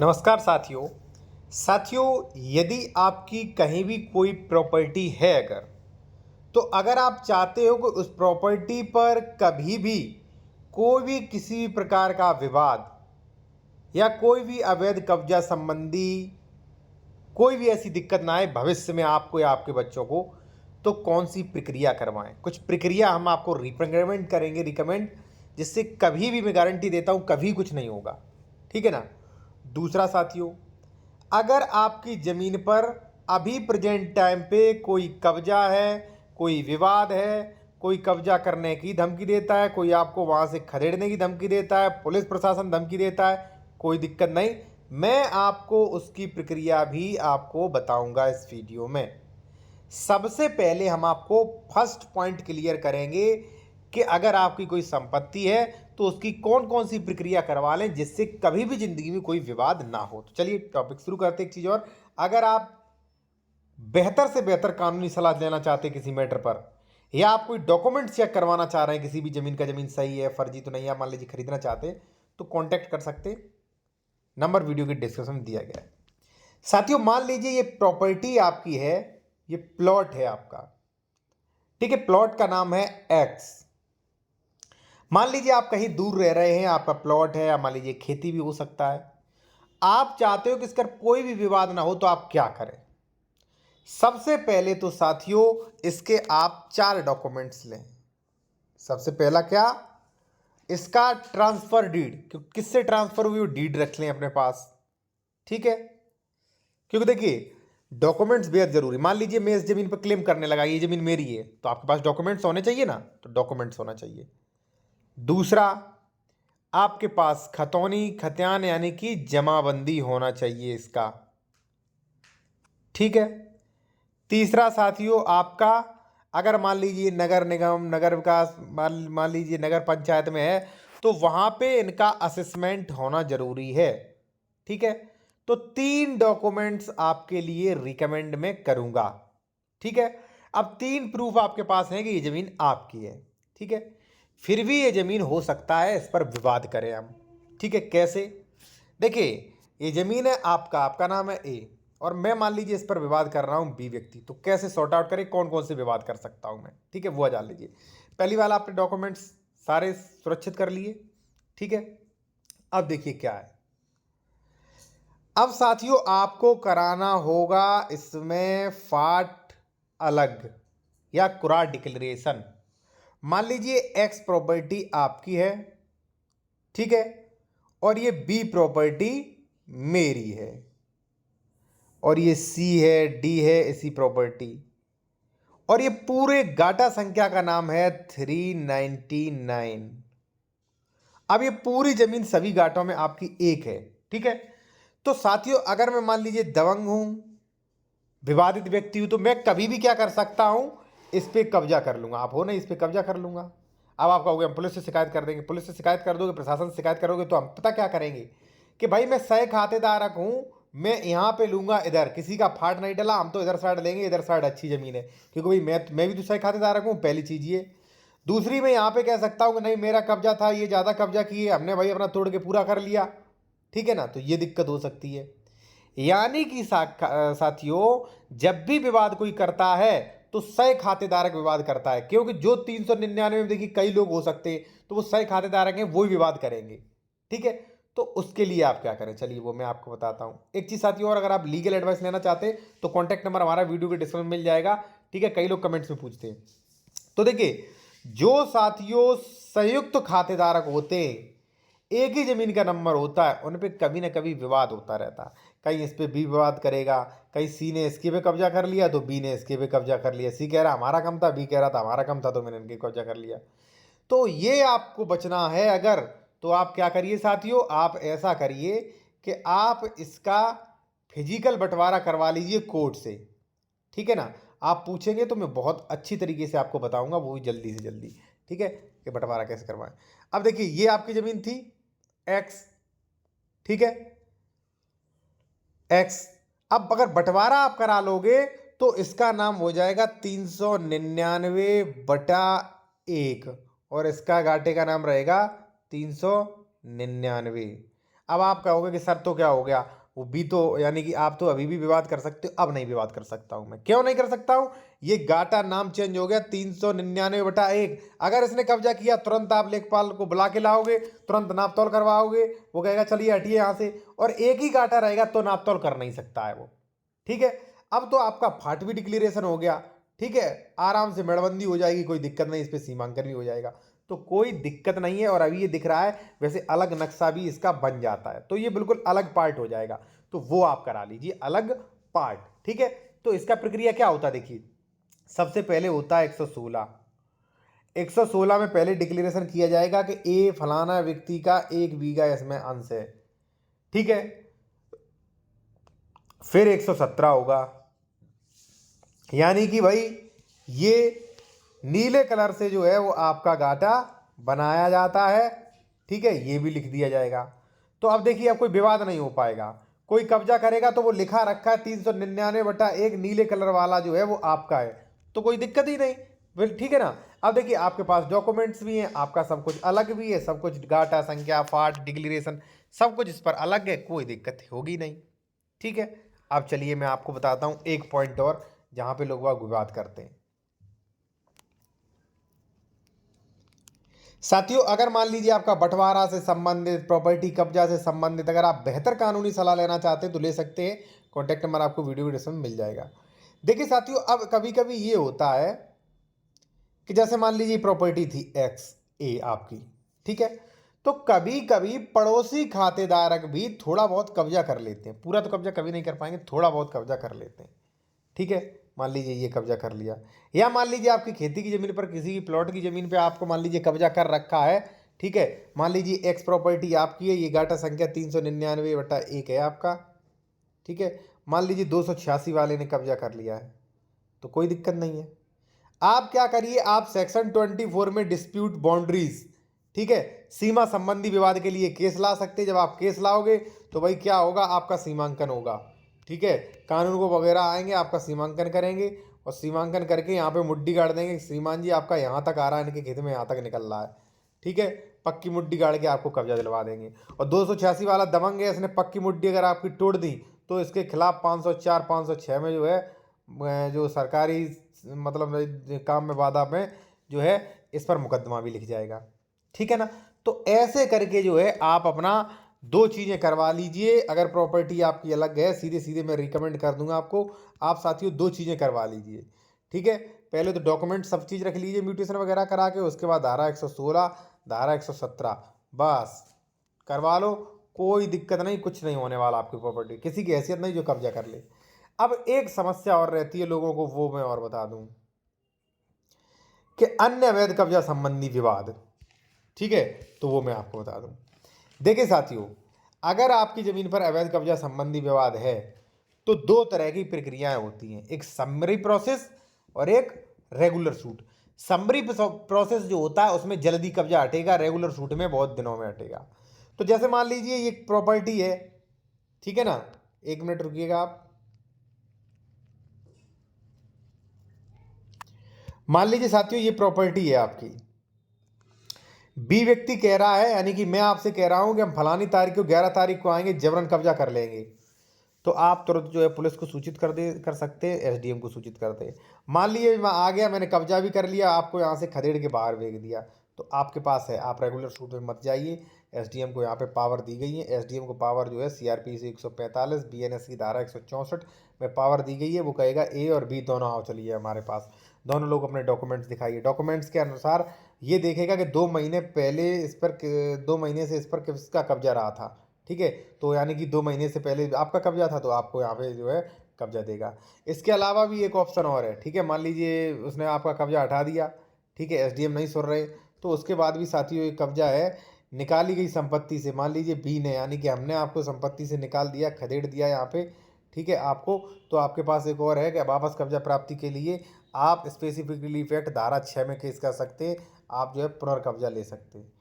नमस्कार साथियों। यदि आपकी कहीं भी कोई प्रॉपर्टी है अगर आप चाहते हो कि उस प्रॉपर्टी पर कभी भी कोई भी किसी भी प्रकार का विवाद या कोई भी अवैध कब्जा संबंधी कोई भी ऐसी दिक्कत ना आए भविष्य में आपको या आपके बच्चों को, तो कौन सी प्रक्रिया करवाएं। कुछ प्रक्रिया हम आपको रिकमेंड, जिससे कभी भी मैं गारंटी देता हूं कभी कुछ नहीं होगा। ठीक है ना। दूसरा साथियों, अगर आपकी ज़मीन पर अभी प्रेजेंट टाइम पे कोई कब्जा है, कोई विवाद है, कोई कब्जा करने की धमकी देता है, कोई आपको वहाँ से खदेड़ने की धमकी देता है, पुलिस प्रशासन धमकी देता है, कोई दिक्कत नहीं, मैं आपको उसकी प्रक्रिया भी आपको बताऊंगा इस वीडियो में। सबसे पहले हम आपको फर्स्ट पॉइंट क्लियर करेंगे कि अगर आपकी कोई संपत्ति है तो उसकी कौन कौन सी प्रक्रिया करवा लें जिससे कभी भी जिंदगी में कोई विवाद ना हो। तो चलिए टॉपिक शुरू करते हैं। एक चीज और, अगर आप बेहतर से बेहतर कानूनी सलाह लेना चाहते हैं किसी मैटर पर, या आप कोई डॉक्यूमेंट चेक करवाना चाह रहे हैं किसी भी जमीन का, जमीन सही है फर्जी तो नहीं है, मान लीजिए खरीदना चाहते हैं, तो कॉन्टैक्ट कर सकते हैं। नंबर वीडियो के डिस्क्रिप्शन में दिया गया है। साथियों, मान लीजिए ये प्रॉपर्टी आपकी है, ये प्लॉट है आपका। ठीक है, प्लॉट का नाम है एक्स। मान लीजिए आप कहीं दूर रह रहे हैं, आपका प्लॉट है, या मान लीजिए खेती भी हो सकता है। आप चाहते हो कि इसका कोई भी विवाद ना हो, तो आप क्या करें। सबसे पहले तो साथियों, इसके आप 4 डॉक्यूमेंट्स लें। सबसे पहला क्या, इसका ट्रांसफर डीड, किससे ट्रांसफर हुई वो डीड रख लें अपने पास। ठीक है, क्योंकि देखिए डॉक्यूमेंट्स बेहद जरूरी। मान लीजिए मैं इस जमीन पर क्लेम करने लगा, ये जमीन मेरी है, तो आपके पास डॉक्यूमेंट्स होने चाहिए ना, तो डॉक्यूमेंट्स होना चाहिए। दूसरा, आपके पास खतौनी खतियान यानी कि जमाबंदी होना चाहिए इसका। ठीक है। तीसरा साथियों, आपका अगर मान लीजिए नगर निगम, नगर विकास, मान लीजिए नगर पंचायत में है, तो वहां पे इनका असेसमेंट होना जरूरी है। ठीक है, तो 3 डॉक्यूमेंट्स आपके लिए रिकमेंड में करूंगा। ठीक है, अब 3 प्रूफ आपके पास हैं कि ये जमीन आपकी है। ठीक है, फिर भी ये जमीन हो सकता है इस पर विवाद करें हम। ठीक है, कैसे, देखिए ये जमीन है आपका, आपका नाम है ए, और मैं मान लीजिए इस पर विवाद कर रहा हूं बी व्यक्ति, तो कैसे सॉर्ट आउट करें, कौन कौन से विवाद कर सकता हूं मैं। ठीक है, वो जान लीजिए। पहली वाला, आपने डॉक्यूमेंट्स सारे सुरक्षित कर लिए। ठीक है, अब देखिए क्या है। अब साथियों, आपको कराना होगा इसमें फाट अलग या कुरा डिक्लेरेशन। मान लीजिए एक्स प्रॉपर्टी आपकी है, ठीक है, और ये बी प्रॉपर्टी मेरी है, और ये सी है, डी है इसी प्रॉपर्टी, और ये पूरे गाटा संख्या का नाम है 399। अब ये पूरी जमीन सभी गाटों में आपकी एक है। ठीक है, तो साथियों अगर मैं मान लीजिए दबंग हूं, विवादित व्यक्ति हूं, तो मैं कभी भी क्या कर सकता हूं, इस पे कब्जा कर लूंगा। आप हो ना, इस पे कब्जा कर लूंगा। अब आप कहोगे हम पुलिस से शिकायत कर देंगे, पुलिस से शिकायत कर दोगे, प्रशासन से शिकायत करोगे, तो हम पता क्या करेंगे कि भाई मैं सह खातेदारक हूं, मैं यहां पे लूंगा, इधर किसी का फाट नहीं डला, हम तो इधर साइड लेंगे, इधर साइड अच्छी जमीन है, क्योंकि भाई मैं भी तो सह खातेदारक हूं, पहली चीज ये। दूसरी, मैं यहाँ पे कह सकता हूँ कि नहीं मेरा कब्जा था, ये ज़्यादा कब्जा किए, हमने भाई अपना तोड़ के पूरा कर लिया। ठीक है ना, तो ये दिक्कत हो सकती है। यानी कि साथियों, जब भी विवाद कोई करता है तो सह खातेदारक विवाद करता है, क्योंकि जो 399 में देखिए कई लोग हो सकते हैं, तो वो सह खातेदारक हैं, वो ही विवाद करेंगे। ठीक है, तो उसके लिए आप क्या करें, चलिए वो मैं आपको बताता हूं। एक चीज साथियों और, अगर आप लीगल एडवाइस लेना चाहते हैं तो कॉन्टैक्ट नंबर हमारा वीडियो के डिस्क्रिप्शन में मिल जाएगा। ठीक है, कई लोग कमेंट्स में पूछते हैं। तो देखिए, जो साथियों संयुक्त खातेदारक होते हैं, एक ही जमीन का नंबर होता है, उन पे कभी ना कभी विवाद होता रहता है। कहीं इस पे बी विवाद करेगा, कहीं सी ने इसके पे कब्जा कर लिया तो बी ने इसके पे कब्जा कर लिया, सी कह रहा हमारा कम था, बी कह रहा था हमारा कम था, तो मैंने इनके कब्जा कर लिया। तो ये आपको बचना है अगर, तो आप क्या करिए साथियों, आप ऐसा करिए कि आप इसका फिजिकल बंटवारा करवा लीजिए कोर्ट से। ठीक है ना, आप पूछेंगे तो मैं बहुत अच्छी तरीके से आपको बताऊंगा, वो भी जल्दी से जल्दी। ठीक है, कि बंटवारा कैसे करवाएं। अब देखिए, ये आपकी जमीन थी एक्स। ठीक है, एक्स। अब अगर बंटवारा आप करा लोगे तो इसका नाम हो जाएगा 399/1, और इसका घाटे का नाम रहेगा 399। अब आप कहोगे कि सर तो क्या हो गया, वो भी तो यानी कि आप तो अभी भी विवाद कर सकते हो। अब नहीं विवाद कर सकता हूं मैं। क्यों नहीं कर सकता हूं? ये गाटा नाम चेंज हो गया 399/1। अगर इसने कब्जा किया तुरंत आप लेखपाल को बुला के लाओगे, तुरंत नाप तोल करवाओगे, वो कहेगा चलिए हटिए यहां से, और एक ही गाटा रहेगा तो नाप तोल कर नहीं सकता है वो। ठीक है, अब तो आपका फाट भी डिक्लेरेशन हो गया। ठीक है, आराम से मेड़बंदी हो जाएगी, कोई दिक्कत नहीं, इस पे सीमांकन भी हो जाएगा, तो कोई दिक्कत नहीं है। और अभी ये दिख रहा है वैसे अलग नक्शा भी इसका बन जाता है, तो ये बिल्कुल अलग पार्ट हो जाएगा, तो वो आप करा लीजिए अलग पार्ट। ठीक है, तो इसका प्रक्रिया क्या होता है देखिए, सबसे पहले होता है 116। 116 में पहले डिक्लेरेशन किया जाएगा कि ए फलाना व्यक्ति का 1 बीघा इसमें अंश है। ठीक है, फिर 117 होगा, यानी कि भाई ये नीले कलर से जो है वो आपका गाटा बनाया जाता है। ठीक है, ये भी लिख दिया जाएगा। तो अब देखिए अब कोई विवाद नहीं हो पाएगा। कोई कब्जा करेगा तो वो लिखा रखा है 399/1 नीले कलर वाला जो है वो आपका है, तो कोई दिक्कत ही नहीं। फिर ठीक है ना। अब देखिए आपके पास डॉक्यूमेंट्स भी हैं, आपका सब कुछ अलग भी है, सब कुछ गाटा संख्या फाट डिक्लेरेशन सब कुछ इस पर अलग है, कोई दिक्कत होगी नहीं। ठीक है, अब चलिए मैं आपको बताता हूं एक पॉइंट और जहां पे लोग बाग विवाद करते हैं। साथियों, अगर मान लीजिए आपका बंटवारा से संबंधित, प्रॉपर्टी कब्जा से संबंधित अगर आप बेहतर कानूनी सलाह लेना चाहते हैं तो ले सकते हैं। कॉन्टैक्ट नंबर आपको वीडियो के डिस्क्रिप्शन में मिल जाएगा। देखिए साथियों, अब कभी कभी ये होता है कि जैसे मान लीजिए प्रॉपर्टी थी एक्स ए आपकी, ठीक है, तो कभी कभी पड़ोसी खातेदारक भी थोड़ा बहुत कब्जा कर लेते हैं। पूरा तो कब्जा कभी नहीं कर पाएंगे, थोड़ा बहुत कब्जा कर लेते हैं। ठीक है, मान लीजिए ये कब्जा कर लिया, या मान लीजिए आपकी खेती की जमीन पर, किसी की प्लॉट की जमीन पे आपको मान लीजिए कब्जा कर रखा है। ठीक है, मान लीजिए एक्स प्रॉपर्टी आपकी है, ये गाटा संख्या 399/1 है आपका। ठीक है, मान लीजिए 286 वाले ने कब्जा कर लिया है, तो कोई दिक्कत नहीं है। आप क्या करिए, आप सेक्शन 24 में डिस्प्यूट बाउंड्रीज, ठीक है, सीमा संबंधी विवाद के लिए केस ला सकते हैं। जब आप केस लाओगे तो भाई क्या होगा, आपका सीमांकन होगा। ठीक है, कानून को वगैरह आएंगे, आपका सीमांकन करेंगे, और सीमांकन करके यहाँ पे मुड्डी गाड़ देंगे, श्रीमान जी आपका यहाँ तक आ रहा है, इनके खेत में यहाँ तक निकल रहा है। ठीक है, पक्की मुड्डी गाड़ के आपको कब्जा दिलवा देंगे। और 286 वाला दबंग है, इसने पक्की मुड्डी अगर आपकी तोड़ दी तो इसके खिलाफ 504 506 में जो है जो सरकारी मतलब काम में बाधा में जो है इस पर मुकदमा भी लिख जाएगा। ठीक है ना। तो ऐसे करके जो है आप अपना दो चीज़ें करवा लीजिए। अगर प्रॉपर्टी आपकी अलग है, सीधे सीधे मैं रिकमेंड कर दूंगा आपको, आप साथियों दो चीज़ें करवा लीजिए। ठीक है, पहले तो डॉक्यूमेंट सब चीज़ रख लीजिए म्यूटेशन वगैरह करा के, उसके बाद धारा 116 धारा 117 बस करवा लो, कोई दिक्कत नहीं, कुछ नहीं होने वाला आपकी प्रॉपर्टी, किसी की हैसियत नहीं जो कब्जा कर ले। अब एक समस्या और रहती है लोगों को, वो मैं और बता दूं कि अन्य अवैध कब्जा संबंधी विवाद। ठीक है, तो वो मैं आपको बता दूं। देखिए साथियों, अगर आपकी जमीन पर अवैध कब्जा संबंधी विवाद है तो दो तरह की प्रक्रियाएं होती हैं, एक समरी प्रोसेस और एक रेगुलर सूट। समरी प्रोसेस जो होता है उसमें जल्दी कब्जा हटेगा, रेगुलर सूट में बहुत दिनों में हटेगा। तो जैसे मान लीजिए ये प्रॉपर्टी है, ठीक है ना, एक मिनट रुकिएगा आप। मान लीजिए साथियों ये प्रॉपर्टी है आपकी, बी व्यक्ति कह रहा है, यानी कि मैं आपसे कह रहा हूं कि हम फलानी तारीख को 11 तारीख को आएंगे, जबरन कब्जा कर लेंगे, तो आप तुरंत जो है पुलिस को सूचित कर सकते हैं, एसडीएम को सूचित करते हैं। मान लीजिए मैं आ गया, मैंने कब्जा भी कर लिया, आपको यहाँ से खदेड़ के बाहर भेज दिया, तो आपके पास है, आप रेगुलर सूट में मत जाइए। एसडीएम को यहाँ पे पावर दी गई है, एसडीएम को पावर जो है सीआरपीसी 145 बीएनएस की धारा 164 में पावर दी गई है। वो कहेगा ए और बी दोनों आओ चलिए हमारे पास, दोनों लोग अपने डॉक्यूमेंट्स दिखाइए। डॉक्यूमेंट्स के अनुसार ये देखेगा कि 2 महीने पहले इस पर 2 महीने से इस पर किसका कब्जा रहा था। ठीक है, तो यानी कि 2 महीने से पहले आपका कब्जा था, तो आपको यहाँ पे जो है कब्जा देगा। इसके अलावा भी एक ऑप्शन और है। ठीक है, मान लीजिए उसने आपका कब्जा हटा दिया, ठीक है, एसडीएम नहीं सुन रहे, तो उसके बाद भी साथियों एक कब्जा है निकाली गई संपत्ति से। मान लीजिए बी ने, यानी कि हमने आपको संपत्ति से निकाल दिया, खदेड़ दिया यहाँ पे, ठीक है आपको, तो आपके पास एक और है कि वापस कब्जा प्राप्ति के लिए आप स्पेसिफिक रिलीफ एक्ट धारा 6 में केस कर सकते हैं, आप जो है पुनर्कब्जा ले सकते हैं।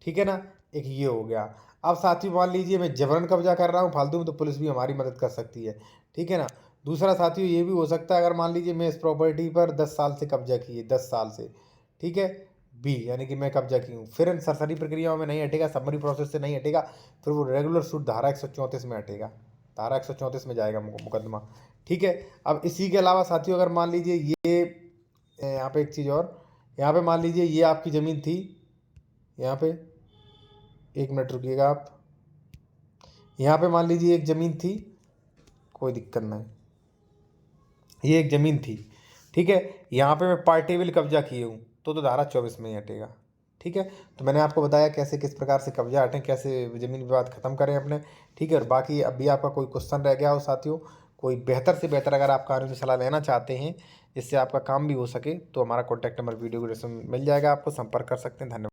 ठीक है ना, एक ये हो गया। अब साथी मान लीजिए मैं जबरन कब्जा कर रहा हूँ फालतू में, तो पुलिस भी हमारी मदद कर सकती है। ठीक है ना। दूसरा साथियों ये भी हो सकता है, अगर मान लीजिए मैं इस प्रॉपर्टी पर 10 साल से कब्जा किए, 10 साल से, ठीक है, बी यानी कि मैं कब्जा की हूँ, फिर इन सरसरी प्रक्रियाओं में नहीं हटेगा, समरी प्रोसेस से नहीं हटेगा, फिर वो रेगुलर सूट धारा 134 में हटेगा, धारा 134 में जाएगा मुकदमा। ठीक है। अब इसी के अलावा साथियों अगर मान लीजिए ये यहाँ पे एक चीज़ और, यहाँ पे मान लीजिए ये आपकी ज़मीन थी, यहाँ पे 1 मिनट रुकिएगा आप, यहाँ पे मान लीजिए एक ज़मीन थी, कोई दिक्कत नहीं, ये एक ज़मीन थी। ठीक है। यहाँ पे मैं पार्टिबल कब्जा किए हूँ तो धारा 24 में ही हटेगा। ठीक है। तो मैंने आपको बताया कैसे किस प्रकार से कब्जा हटें, कैसे ज़मीन विवाद ख़त्म करें अपने। ठीक है। और बाकी अब भी आपका कोई क्वेश्चन रह गया हो साथियों, कोई बेहतर से बेहतर अगर आप कानूनी सलाह लेना चाहते हैं जिससे आपका काम भी हो सके, तो हमारा कॉन्टैक्ट नंबर वीडियो को डिस्क्रिप्शन में मिल जाएगा, आपको संपर्क कर सकते हैं। धन्यवाद।